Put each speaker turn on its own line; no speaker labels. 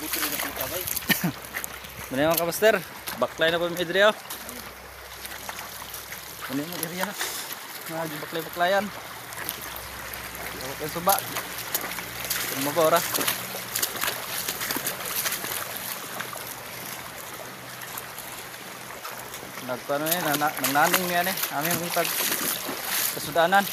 buto rin ang kabay.
Muna mga kamaster, baklay na po yung idri oh. Muna yung area. Mga baklay-baklayan. Huwag kayo suba. Ito mabora. Nagpano yun, nangnaning yan eh. Aming pag kasudanan.